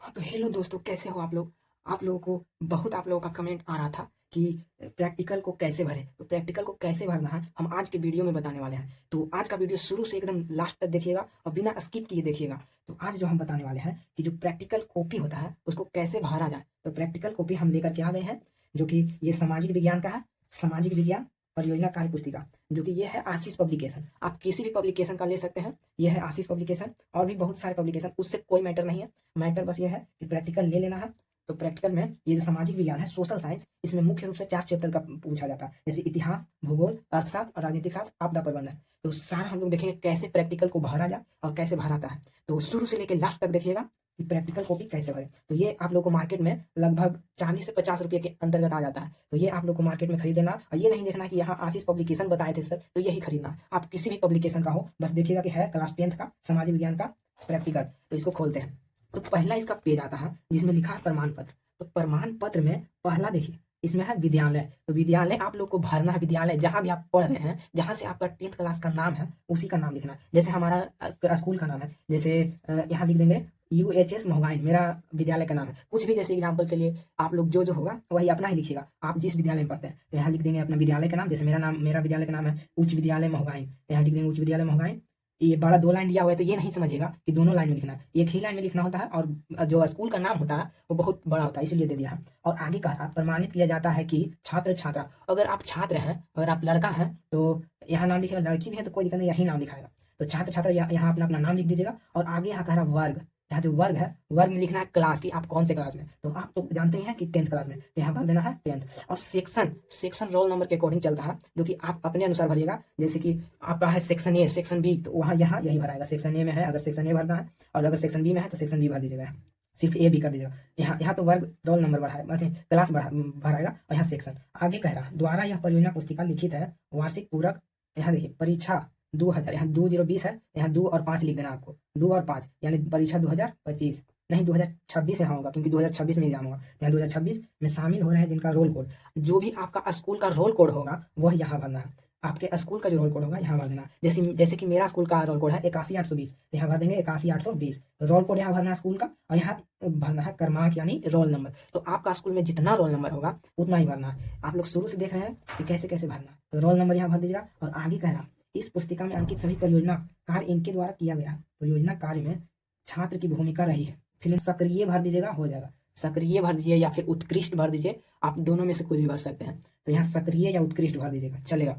हाँ, तो हेलो दोस्तों, कैसे हो आप लोग? आप लोगों को बहुत आप लोगों का कमेंट आ रहा था कि प्रैक्टिकल को कैसे भरें? तो प्रैक्टिकल को कैसे भरना है, हम आज के वीडियो में बताने वाले हैं। तो आज का वीडियो शुरू से एकदम लास्ट तक देखिएगा और बिना स्किप किए देखिएगा। तो आज जो हम बताने वाले हैं कि जो प्रैक्टिकल कॉपी होता है, उसको कैसे भरा जाए। तो प्रैक्टिकल कॉपी हम लेकर के आ गए हैं, जो कि ये सामाजिक विज्ञान का है, सामाजिक विज्ञान परियोजना कार्य पुस्तिका, जो कि ये है आशीष पब्लिकेशन। आप किसी भी पब्लिकेशन का ले सकते हैं, ये है आशीष पब्लिकेशन। और भी बहुत सारे पब्लिकेशन, उससे कोई मैटर नहीं है। मैटर बस ये है कि प्रैक्टिकल ले लेना है। तो प्रैक्टिकल में ये जो सामाजिक विज्ञान है, सोशल साइंस, इसमें मुख्य रूप से 4 चैप्टर का पूछा जाता है, जैसे इतिहास, भूगोल, अर्थशास्त्र और राजनीतिक शास्त्र, आपदा प्रबंधन। तो सारा हम लोग देखेंगे कैसे प्रैक्टिकल को भरा जाए और कैसे भराता है। तो शुरू से लेकर लास्ट तक देखिएगा कि प्रैक्टिकल कॉपी कैसे भरें। तो ये आप लोग को मार्केट में लगभग 40 से 50 रुपये के अंतर्गत आ जाता है। तो ये आप लोग को मार्केट में खरीद लेना, और ये नहीं देखना कि यहाँ आशीष पब्लिकेशन बताए थे सर, तो यही खरीदना। आप किसी भी पब्लिकेशन का हो, बस देखिएगा कि है क्लास 10th का सामाजिक विज्ञान का प्रैक्टिकल। तो इसको खोलते हैं। तो पहला इसका पेज आता है जिसमें लिखा है प्रमाण पत्र। तो प्रमाण पत्र में पहला देखिए, इसमें है विद्यालय। तो विद्यालय आप लोग को भरना है। विद्यालय जहाँ भी आप पढ़ रहे हैं, जहाँ से आपका 10th क्लास का नाम है, उसी का नाम लिखना है। जैसे हमारा स्कूल का नाम है, जैसे यहाँ लिख देंगे UHS मोहगाई, मेरा विद्यालय का नाम है। कुछ भी जैसे एग्जाम्पल के लिए आप लोग जो जो होगा वही अपना ही लिखिएगा, आप जिस विद्यालय में पढ़ते हैं। तो यहाँ लिख देंगे अपना विद्यालय का नाम, जैसे मेरा विद्यालय का नाम है उच्च विद्यालय मोहगाई। तो यहाँ लिख देंगे उच्च विद्यालय मोहगाई। ये बड़ा 2 लाइन दिया हुआ है, तो ये नहीं समझिएगा कि दोनों लाइन में लिखना है, एक ही लाइन में लिखना होता है। और जो स्कूल का नाम होता है वो बहुत बड़ा होता है, इसलिए दे दिया है। और आगे कह रहा, प्रमाणित किया जाता है कि छात्र छात्रा, अगर आप छात्र हैं, अगर आप लड़का हैं तो यहाँ नाम लिखेगा, लड़की भी है तो कोई दिक्कत नहीं, यही नाम लिखाएगा। तो छात्र छात्रा यहाँ अपना अपना नाम लिख दीजिएगा। और आगे यहाँ कह रहा वर्ग, यहाँ जो वर्ग है, वर्ग में लिखना है क्लास की, आप कौन से क्लास में। तो आप तो जानते ही हैं कि 10th क्लास में, तो यहाँ भर देना है 10th। और सेक्शन, सेक्शन रोल नंबर के अकॉर्डिंग चलता है, जो कि आप अपने अनुसार भरिएगा। जैसे कि आपका है सेक्शन ए, सेक्शन बी, तो वहाँ यहाँ यही भराएगा। सेक्शन ए में है, अगर सेक्शन ए भरना है, और अगर सेक्शन बी में है तो सेक्शन बी भर दीजिएगा। सिर्फ ए बी कर दीजिएगा। यहाँ तो वर्ग रोल नंबर बढ़ाए, मतलब क्लास भराएगा। और यहाँ सेक्शन। आगे कह रहा, द्वारा यह परियोजना पुस्तिका लिखित है, वार्षिक पूरक। यहाँ देखिए परीक्षा 2000, यहाँ 2020 है, यहाँ 2 और 5 लिख देना आपको, 2 और 5 यानी परीक्षा 2025, नहीं 2026 यहाँ होगा, क्योंकि 2026 में एग्जाम होगा। यहाँ 2026 में शामिल हो रहे हैं जिनका रोल कोड, जो भी आपका स्कूल का रोल कोड होगा वह यहाँ भरना है। आपके स्कूल का जो रोल कोड होगा यहाँ भर देना। जैसे कि मेरा स्कूल का रोल कोड है 81,820, तो यहाँ भर देंगे 81,820 रोल कोड, यहाँ भरना है स्कूल का। और यहाँ भरना है क्रमांक यानी रोल नंबर। तो आपका स्कूल में जितना रोल नंबर होगा उतना ही भरना है। आप लोग शुरू से देख रहे हैं कि कैसे कैसे भरना है। तो रोल नंबर यहाँ भर दीजिएगा। और आगे कह रहा, इस पुस्तिका में अंकित सभी परियोजना कार्य इनके द्वारा किया गया है। परियोजना कार्य में छात्र की भूमिका रही है। फिर सक्रिय भर दीजिएगा, हो जाएगा। सक्रिय भर दीजिए या फिर उत्कृष्ट भर दीजिए, आप दोनों में से कोई भी भर सकते हैं। तो यहाँ सक्रिय या उत्कृष्ट भर दीजिएगा, चलेगा।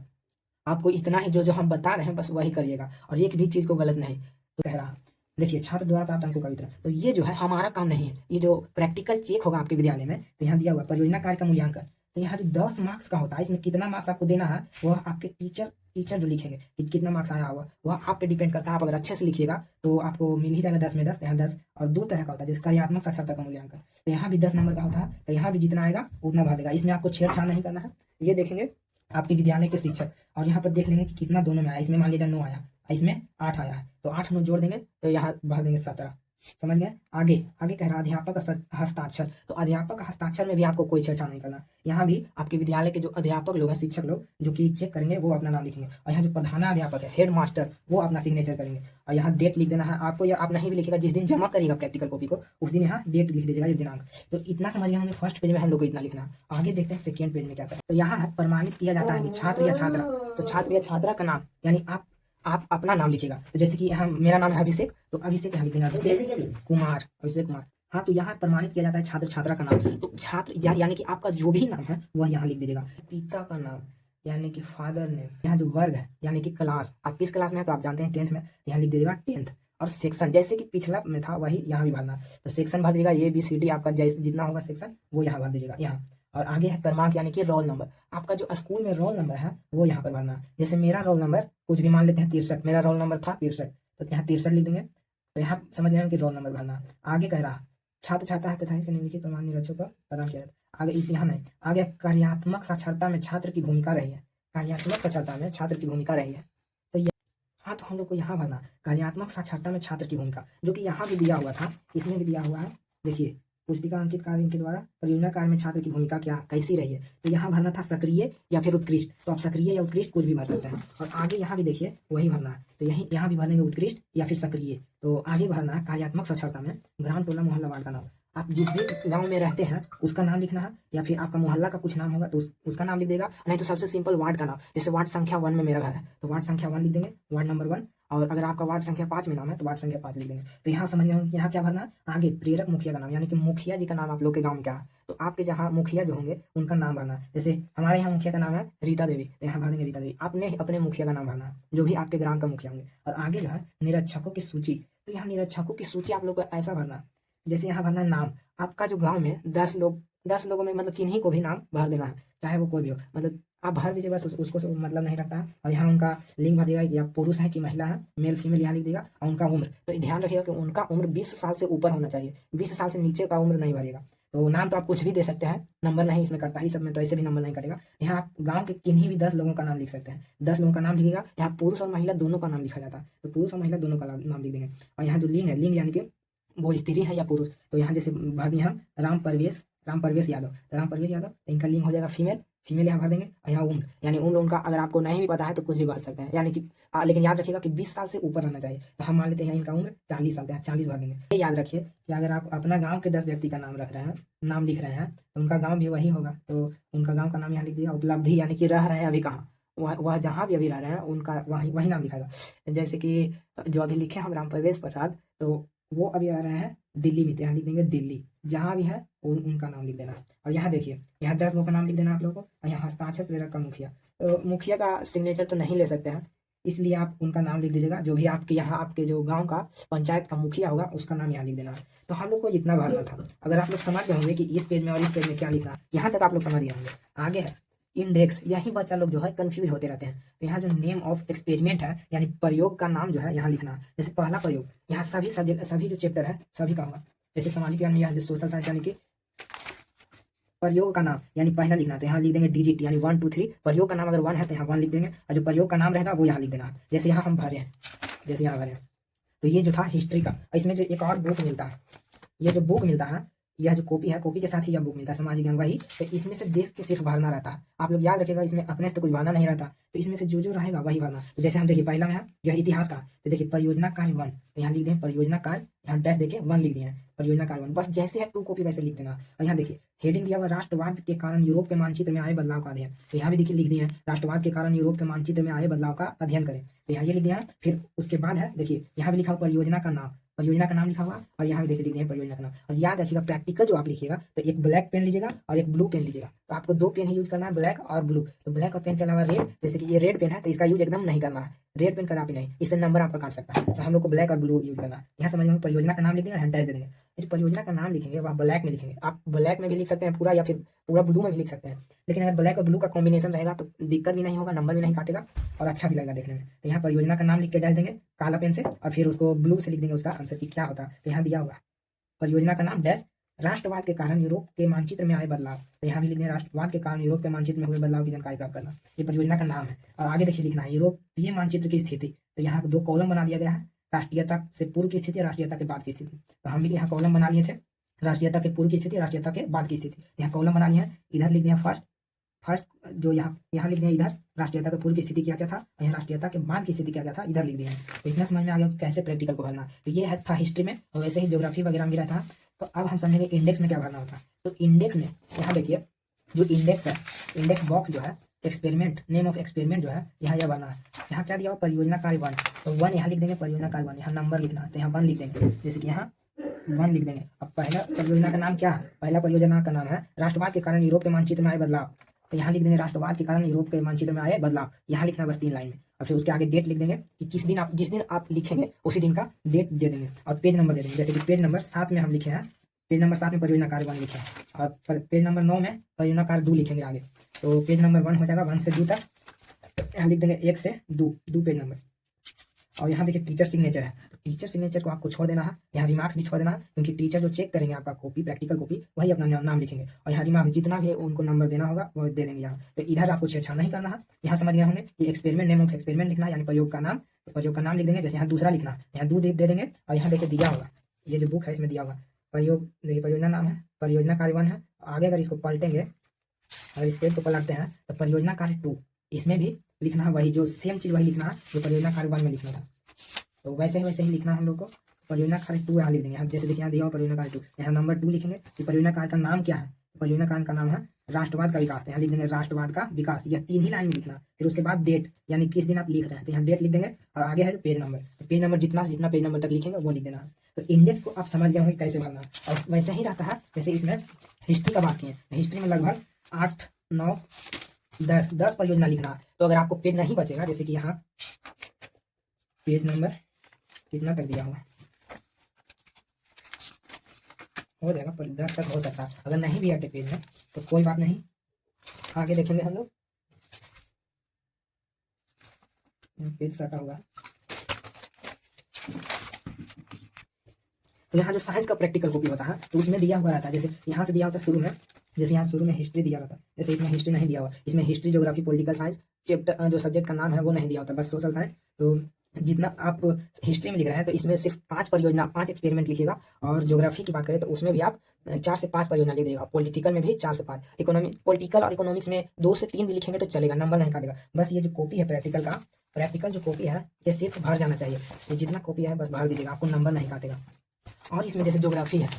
आपको इतना ही जो जो हम बता रहे हैं बस वही करिएगा, और एक भी चीज़ को गलत नहीं। तो कह रहा, देखिए छात्र द्वारा प्राप्त अंकों का वितरण। तो ये जो है हमारा काम नहीं है। ये जो प्रैक्टिकल चेक होगा आपके विद्यालय में, तो यहाँ दिया हुआ परियोजना कार्य का मूल्यांकन। तो यहाँ जो 10 मार्क्स का होता है, इसमें कितना मार्क्स आपको देना है वह आपके टीचर टीचर जो लिखेंगे कि कितना मार्क्स आया हुआ, वह आप पे डिपेंड करता है। आप अगर अच्छे से लिखिएगा तो आपको मिल ही जाएगा 10 में 10। यहाँ 10 और 2 तरह का होता है, जैसे कार्यात्मक साक्षरता का मूल्यांकन। तो यहाँ भी 10 नंबर का होता है, तो यहाँ भी जितना आएगा उतना भर देगा। इसमें आपको छेड़छाड़ नहीं करना है। ये देखेंगे आपके विद्यालय के शिक्षक, और यहाँ पर देख लेंगे कि कितना दोनों में आया। इसमें मान लीजिए 9 आया, इसमें 8 आया है, तो 8 9 जोड़ देंगे तो यहाँ भर देंगे 17। समझ गए। आगे आगे कह रहा अध्यापक हस्ताक्षर। तो अध्यापक हस्ताक्षर में भी आपको कोई छेड़छाड़ नहीं करना। यहाँ भी आपके विद्यालय के जो अध्यापक लोग हैं, शिक्षक लोग, जो कि चेक करेंगे, वो अपना नाम लिखेंगे। और यहाँ जो प्रधानाध्यापक है, हेड मास्टर, वो अपना सिग्नेचर करेंगे। और यहाँ डेट लिख देना है आपको, या आप नहीं भी लिखेगा, जिस दिन जमा करिएगा प्रैक्टिकल कॉपी को, उस दिन यहाँ डेट लिख दीजिएगा, ये दिनांक। तो इतना समझ गया हमें, फर्स्ट पेज में हम लोग को इतना लिखना है। आगे देखते हैं सेकेंड पेज में क्या करते हैं। तो यहाँ है प्रमाणित किया जाता है कि छात्र या छात्रा, तो छात्र या छात्रा का नाम यानी आप अपना नाम लिखिएगा। तो जैसे कि यहाँ मेरा नाम है अभिषेक, तो अभिषेक यहाँ लिख देंगे, अभिषेक कुमार, अभिषेक कुमार। हाँ, तो यहाँ प्रमाणित किया जाता है छात्र छात्रा का नाम। तो छात्र यानी कि आपका जो भी नाम है वह यहाँ लिख दीजिएगा। पिता का नाम यानी कि फादर नेम। यहाँ जो वर्ग है यानी कि क्लास, आप किस क्लास में है तो आप जानते हैं 10th में, यहाँ लिख दीजिएगा 10th। और सेक्शन जैसे कि पिछला में था वही यहाँ भी भरना। तो सेक्शन भर दीजिएगा, ABCD आपका जैसे जितना होगा सेक्शन वो यहाँ भर दीजिएगा यहाँ। और आगे है क्रमांक यानी कि रोल नंबर। आपका जो स्कूल में रोल नंबर है वो यहाँ पर भरना है। जैसे मेरा रोल नंबर कुछ भी मान लेते हैं 63, मेरा रोल नंबर था 63, तो यहाँ 63 लिख देंगे। तो यहाँ समझ गए कि रोल नंबर भरना। आगे कह रहा छात्र छात्रा है तथा इसके निम्नलिखित प्रमाण निरक्षों का प्रदान किया जाता है। आगे इस यहाँ नहीं, आगे कार्यात्मक साक्षरता में छात्र की भूमिका रही है। कार्यात्मक साक्षरता में छात्र की भूमिका रही है, तो ये हाँ, तो हम लोग को यहाँ भरना कार्यात्मक साक्षरता में छात्र की भूमिका, जो कि यहाँ भी दिया हुआ था, इसमें भी दिया हुआ है। देखिए पुस्तिका अंकित कार्य के द्वारा परियोजना कार्य में छात्र की भूमिका क्या कैसी रही है। तो यहाँ भरना था सक्रिय या फिर उत्कृष्ट, तो आप सक्रिय या उत्कृष्ट कुछ भी भर सकते हैं। और आगे यहाँ भी देखिए वही भरना है, तो यहीं यहाँ भी भरेंगे उत्कृष्ट या फिर सक्रिय। तो आगे भरना है कार्यात्मक साक्षरता में ग्राम टोला मोहल्ला वार्ड का नाम। आप जिस भी गांव में रहते हैं उसका नाम लिखना है, या फिर आपका मोहल्ला का कुछ नाम होगा तो उसका नाम लिख देगा, नहीं तो सबसे सिंपल वार्ड का नाम। जैसे वार्ड संख्या 1 में मेरा घर है तो वार्ड संख्या 1 लिख देंगे, वार्ड नंबर 1। और अगर आपका वार्ड संख्या 5 में नाम है तो वार्ड संख्या 5 लिख देंगे। तो यहाँ समझ गए यहाँ क्या भरना है, आगे प्रेरक मुखिया का नाम, यानी कि मुखिया जी का नाम आप लोग के गाँव में क्या है, तो आपके जहाँ मुखिया जो होंगे उनका नाम भरना है। जैसे हमारे यहाँ मुखिया का नाम है रीता देवी, तो यहाँ भर देंगे रीता देवी। आपने अपने मुखिया का नाम भरना है जो भी आपके ग्राम का मुखिया होंगे। और आगे जो है निरीक्षकों की सूची, तो यहाँ निरीक्षकों की सूची आप लोग को ऐसा भरना है, जैसे यहाँ भरना है नाम। आपका जो गांव में 10 लोगों में मतलब किन्हीं को भी नाम भर देना है, चाहे वो कोई भी हो, मतलब आप भर दीजिए बस, उसको मतलब नहीं रखता है। और यहाँ उनका लिंग भर देगा, या पुरुष है कि महिला है, मेल फीमेल यहाँ लिख देगा। और उनका उम्र, तो ध्यान रखिएगा कि उनका उम्र 20 साल से ऊपर होना चाहिए, 20 साल से नीचे का उम्र नहीं भरिएगा। तो नाम तो आप कुछ भी दे सकते हैं, नंबर नहीं इसमें कटता ही, सब में तो ऐसे भी नंबर नहीं कटेगा। यहाँ आप गाँव के किन्हीं भी 10 लोगों का नाम लिख सकते हैं, 10 लोगों का नाम लिखिएगा। यहाँ पुरुष और महिला दोनों का नाम लिखा जाता है, तो पुरुष और महिला दोनों का नाम लिख देंगे। और यहाँ जो लिंग है, लिंग यानी कि वो स्त्री है या पुरुष, तो यहाँ जैसे भर दिए हम राम परवेश यादव, तो राम परवेश यादव, तो इनका लिंग हो जाएगा फीमेल, फीमेल यहाँ भर देंगे। और यहाँ उम्र, यानी उम्र उनका अगर आपको नहीं भी पता है तो कुछ भी भर सकते हैं, यानी कि लेकिन याद रखिएगा कि 20 साल से ऊपर रहना चाहिए। तो हम मान लेते हैं इनका उम्र 40 साल का, 40 भर देंगे। ये याद रखिए कि अगर आप अपना गाँव के 10 व्यक्ति का नाम रख रहे हैं, नाम लिख रहे हैं, तो उनका गाँव भी वही होगा, तो उनका गाँव का नाम यहाँ लिख दिया। उपलब्धि यानी कि रह रहे हैं अभी कहाँ, वह जहाँ भी अभी रह रहे हैं उनका वही नाम लिखाएगा। जैसे कि जो अभी लिखे हम राम प्रवेश प्रसाद, तो वो अभी आ रहे हैं दिल्ली में, तो यहाँ लिख देंगे दिल्ली, जहाँ भी है उनका नाम लिख देना। और यहाँ देखिए यहाँ 10 लोगों का नाम लिख देना आप लोगों को। और यहाँ हस्ताक्षर प्रेरक का मुखिया, तो मुखिया का सिग्नेचर तो नहीं ले सकते हैं, इसलिए आप उनका नाम लिख दीजिएगा। जो भी आपके यहाँ आपके जो गांव का पंचायत का मुखिया होगा उसका नाम यहाँ लिख देना है। तो हम लोग को इतना भरना था। अगर आप लोग समझ गए होंगे कि इस पेज में और इस पेज में क्या लिखना है, यहाँ तक आप लोग समझ गए होंगे। आगे है इंडेक्स, यही बच्चा लोग जो है कंफ्यूज होते रहते हैं। तो यहाँ जो नेम ऑफ एक्सपेरिमेंट है, यानी प्रयोग का नाम जो है यहाँ लिखना है। जैसे पहला प्रयोग, यहाँ सभी सब्जेक्ट सभी जो चैप्टर है सभी का होगा। जैसे सामाजिक ज्ञान में यहाँ सोशल साइंस, यानी कि प्रयोग का नाम यानी पहला लिखना है, तो यहाँ लिख देंगे डिजिट, यानी 1 2 3। प्रयोग का नाम अगर 1 है तो यहाँ 1 लिख देंगे, और जो प्रयोग का नाम रहेगा वो यहाँ लिख देना है। जैसे यहाँ हम भरे हैं, जैसे यहाँ भरे हैं। तो ये जो था हिस्ट्री का, इसमें जो एक और बुक मिलता है, ये जो बुक मिलता है, यह जो कॉपी है, कॉपी के साथ ही यह बुक मिलता है सामाजिक ज्ञान वही, तो इसमें से देख के सिर्फ भरना रहता है। आप लोग याद रखिएगा, इसमें अपने से तो कुछ भरना नहीं रहता, तो इसमें से जो रहेगा वही भरना। तो जैसे हम देखिए पहला में है यह इतिहास का, तो देखिए परियोजना कार्य 1, तो यहाँ लिख दें परियोजना कार्य, यहाँ डैश देखिए 1 लिख दिया है, परियोजना कार्य 1। बस जैसे है 2 कॉपी वैसे लिख देना। और यहाँ देखिए हेडिंग दिया हुआ राष्ट्रवाद के कारण यूरोप के मानचित्र में आए बदलाव का अध्ययन, तो यहाँ भी देखिए लिख दिए हैं राष्ट्रवाद के कारण यूरोप के मानचित्र में आए बदलाव का अध्ययन करें, तो यहाँ ये लिख दिया है। फिर उसके बाद है देखिए यहाँ भी लिखा हुआ परियोजना का नाम, परियोजना का नाम लिखा हुआ, और यहाँ भी देखिए लिख दिए परियोजना का नाम। और याद रखिएगा प्रैक्टिकल जो आप लिखिएगा तो एक ब्लैक पेन लीजिएगा और एक ब्लू पेन लीजिएगा, तो आपको 2 पेन ही यूज करना है, ब्लैक और ब्लू। तो ब्लैक और पेन के अलावा रेड, जैसे कि ये रेड पेन है तो इसका यूज एकदम नहीं करना है, रेड पेन कदापि नहीं, इससे नंबर आपका काट सकता है। तो हम लोग को ब्लैक और ब्लू यूज करना है। यहाँ समझ में परियोजना का नाम लिख देंगे, हैंड दे देंगे। जो परियोजना का नाम लिखेंगे वह ब्लैक में लिखेंगे, आप ब्लैक में भी लिख सकते हैं पूरा, या फिर पूरा ब्लू में भी लिख सकते हैं, लेकिन अगर ब्लैक और ब्लू का कॉम्बिनेशन रहेगा तो दिक्कत भी नहीं होगा, नंबर भी नहीं काटेगा और अच्छा भी लगेगा देखने में। तो यहाँ परियोजना का नाम लिख के डाल देंगे काला पेन से, और फिर उसको ब्लू से लिख देंगे उसका आंसर की क्या होता है। तो यहाँ दिया होगा परियोजना का नाम डैश राष्ट्रवाद के कारण यूरोप के मानचित्र में आए बदलाव, तो यहाँ भी लिख दें राष्ट्रवाद के कारण यूरोप के मानचित्र में हुए बदलाव की जानकारी प्राप्त करना, ये परियोजना का नाम है। और आगे देखिए लिखना है यूरोपीय मानचित्र की स्थिति, तो यहाँ 2 कॉलम बना दिया गया है, राष्ट्रीयता से पूर्व की स्थिति, राष्ट्रीयता के बाद की स्थिति। तो हम भी यहाँ कॉलम बना लिए थे, राष्ट्रीयता के पूर्व की स्थिति, राष्ट्रीयता के बाद की स्थिति। यहाँ कॉलम बना लिए हैं, इधर लिख दिया फर्स्ट जो यहाँ लिख दिया इधर राष्ट्रीयता के पूर्व की स्थिति क्या क्या था, और यहाँ राष्ट्रीयता के बाद की स्थिति क्या क्या था इधर लिख दिया है। तो इतना समझ में आ गया कि कैसे प्रैक्टिकल को भरना। तो ये है था हिस्ट्री में, और वैसे ही ज्योग्राफी वगैरह में भी रहता है। तो अब हम समझेंगे इंडेक्स में क्या भरना होता है। तो इंडेक्स में यहाँ देखिए जो इंडेक्स है, इंडेक्स बॉक्स जो है एक्सपेरिमेंट, नेम ऑफ एक्सपेरिमेंट जो है यहाँ यह भरना है। यहाँ क्या दिया हुआ परियोजना कार्य 1, तो 1 यहाँ लिख देंगे परियोजना कार्य 1, यहाँ नंबर लिखना है तो यहाँ 1 लिख देंगे, जैसे कि यहाँ 1 लिख देंगे। अब पहला परियोजना का नाम क्या है, पहला परियोजना का नाम है राष्ट्रवाद के कारण यूरोप के मानचित्र में आए बदलाव, तो यहाँ लिख देंगे राष्ट्रवाद के कारण यूरोप के मानचित्र में आए बदलाव, यहाँ लिखना बस 3 लाइन में। और फिर उसके आगे डेट लिख देंगे कि किस दिन आप जिस दिन आप लिखेंगे उसी दिन का डेट दे देंगे, और पेज नंबर दे देंगे। जैसे कि पेज नंबर 7 में हम लिखे हैं, पेज नंबर 7 में परियोजना कार्य 1 लिखे हैं, और पेज नंबर 9 में परियोजना कार्य 2 लिखेंगे आगे, तो पेज नंबर 1 हो जाएगा 1 से 2 तक, यहाँ लिख देंगे 1 से 2 पेज नंबर। और यहाँ देखिए टीचर सिग्नेचर है, तो टीचर सिग्नेचर को आपको छोड़ देना है, यहाँ रिमार्क्स भी छोड़ देना है, क्योंकि टीचर जो चेक करेंगे आपका कॉपी प्रैक्टिकल कॉपी वही अपना नाम लिखेंगे, और यहाँ रिमार्क्स जितना भी उनको नंबर देना होगा वो दे देंगे यहाँ। तो इधर आपको छेड़छाड़ नहीं करना है। यहाँ समझ गए होंगे कि एक्सपेरिमेंट, नेम ऑफ एक्सपेरिमेंट लिखना है, यानी प्रयोग का नाम, तो प्रयोग का नाम लिख देंगे। जैसे यहाँ दूसरा लिखना है, यहाँ 2 दे देंगे, और यहाँ देखिए दिया होगा ये जो बुक है इसमें दिया होगा देखिए परियोजना नाम है, परियोजना कार्य 1 है। आगे अगर इसको पलटेंगे, अगर इस पेज को पलटते हैं तो परियोजना कार्य 2, इसमें भी लिखना है वही, जो सेम चीज़ वही लिखना है जो परियोजना कार्य 1 में लिखना था। तो वैसे ही लिखना है हम लोग को। परियोजना कार्य 2 यहाँ लिख देंगे। यहाँ जैसे देखिए यहाँ दिया हुआ परियोजना कार्य 2, यहाँ नंबर 2 लिखेंगे। तो परियोजना कार्य का नाम क्या है? परियोजना कार्य का नाम है राष्ट्रवाद का विकास। यहाँ लिख देंगे राष्ट्रवाद का विकास। यह 3 ही लाइन में लिखना। फिर उसके बाद डेट, यानी किस दिन आप लिख रहे हैं, तो यहाँ डेट लिख देंगे। और आगे है पेज नंबर, तो पेज नंबर जितना पेज नंबर तक लिखेंगे वो लिख देना है। तो इंडेक्स को आप समझ गए होंगे कैसे भरना है। और वैसे ही रहता है जैसे इसमें हिस्ट्री का बात किए, हिस्ट्री में लगभग 8, 9, 10 परियोजना लिखना है। तो अगर आपको पेज नहीं बचेगा, जैसे कि यहाँ पेज नंबर कितना तक दिया हुआ हो जाएगा, पर 10 तक हो सकता है। अगर नहीं भी हटे पेज में तो कोई बात नहीं, आगे देखेंगे हम लोग। पेज सटा हुआ है। तो यहाँ जो साइंस का प्रैक्टिकल कॉपी होता है तो उसमें दिया हुआ रहता है, जैसे यहाँ से दिया होता है शुरू में, जैसे यहाँ शुरू में हिस्ट्री दिया रहता है, जैसे इसमें हिस्ट्री नहीं दिया हुआ, इसमें history, geography, political science, chapter जो सब्जेक्ट का नाम है वो नहीं दिया होता, बस सोशल साइंस। तो जितना आप हिस्ट्री में लिख रहे हैं तो इसमें सिर्फ 5 परियोजना, 5 एक्सपेरिमेंट लिखिएगा। और ज्योग्राफी की बात करें तो उसमें भी आप 4 से 5 परियोजना लिख देगा। पॉलिटिकल में भी 4 से 5, इकोनॉमी, पॉलिटिकल और इकोनॉमिक्स में 2 से 3 भी लिखेंगे तो चलेगा, नंबर नहीं काटेगा। बस ये जो कॉपी है प्रैक्टिकल का, प्रैक्टिकल जो कॉपी है ये सिर्फ भर जाना चाहिए। ये जितना कॉपी है बस भर दीजिएगा, आपको नंबर नहीं काटेगा। और इसमें जैसे ज्योग्राफी है,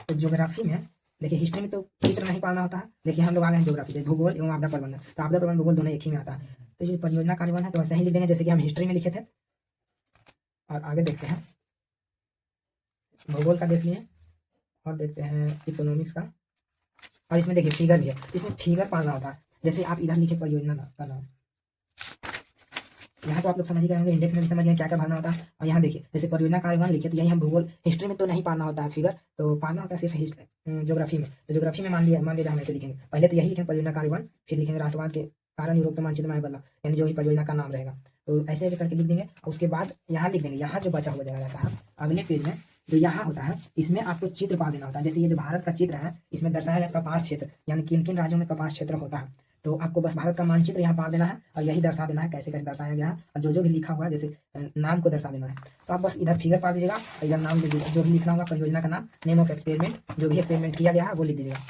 तो ज्योग्राफी में देखिए हिस्ट्री में तो चित्र नहीं पालना होता है। देखिए हम लोग आ गए हैं ज्योग्राफी, जैसे भूगोल एवं आपदा प्रबंधन, तो आपदा प्रबंधन भूगोल दोनों एक ही में आता है। तो जो परियोजना कार्य 1 है तो वैसे ही लिख देंगे जैसे कि हम हिस्ट्री में लिखे थे। और आगे देखते हैं, भूगोल का देख लिए और देखते हैं इकोनॉमिक्स का। और इसमें देखिए फिगर भी है, इसमें फिगर पालना होता है। जैसे आप इधर लिखे परियोजना का नाम, यहाँ तो आप लोग समझ गए होंगे, इंडेक्स में भी समझ गए क्या क्या भरना होता है। और यहाँ देखिए जैसे परियोजना कार्य 1 लिखे तो यही हम भूगोल, हिस्ट्री में तो नहीं पालना होता है फिगर, तो पालना होता है सिर्फ ज्योग्राफी में। तो ज्योग्राफी में मान लिया हम ऐसे लिखेंगे, पहले तो यही लिखेंगे परियोजना कार्य 1, फिर लिखेंगे राष्ट्रवाद के कारण यूरोप के मानचित्र में बदला, यानी जो ही परियोजना का नाम रहेगा। तो ऐसे ऐसे करके लिख देंगे। और उसके बाद यहाँ लिख देंगे, यहाँ जो बचा हुआ जगह रहता है अगले पेज में जो यहाँ होता है, इसमें आपको चित्र पा देना होता है। जैसे ये जो भारत का चित्र है इसमें दर्शाया गया कपास क्षेत्र, यानी किन किन राज्यों में कपास क्षेत्र होता है। तो आपको बस भारत का मानचित्र यहाँ पा देना है और यही दर्शा देना है कैसे कैसे दर्शाया गया है, और जो भी लिखा हुआ है जैसे नाम को दर्शा देना है। तो आप बस इधर फिगर पा दीजिएगा और इधर नाम लिख दीजिएगा, जो भी लिखना होगा परियोजना का नाम, नेम ऑफ एक्सपेरिमेंट, जो भी एक्सपेरिमेंट किया गया है वो लिख दीजिएगा।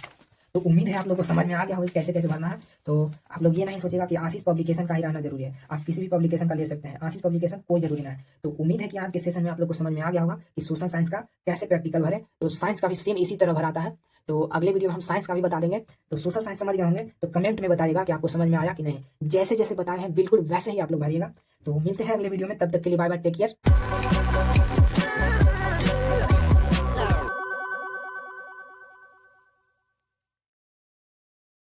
तो उम्मीद है आप लोग को समझ में आ गया होगा कैसे कैसे भरना है। तो आप लोग ये नहीं सोचेगा कि आशीष पब्लिकेशन का ही रहना जरूरी है, आप किसी भी पब्लिकेशन का ले सकते हैं, आशीष पब्लिकेशन कोई जरूरी ना है। तो उम्मीद है कि आज के सेशन में आप लोग को समझ में आ गया होगा कि सोशल साइंस का कैसे प्रैक्टिकल भरे। तो साइंस का भी सेम इसी तरह भराता है। तो अगले वीडियो में हम साइंस का भी बता देंगे। तो सोशल साइंस समझ गए होंगे तो कमेंट में बताइएगा कि आपको समझ में आया कि नहीं। जैसे जैसे बताए हैं बिल्कुल वैसे ही आप लोग भरिएगा। तो मिलते हैं अगले वीडियो में, तब तक के लिए बाय बाय, टेक केयर।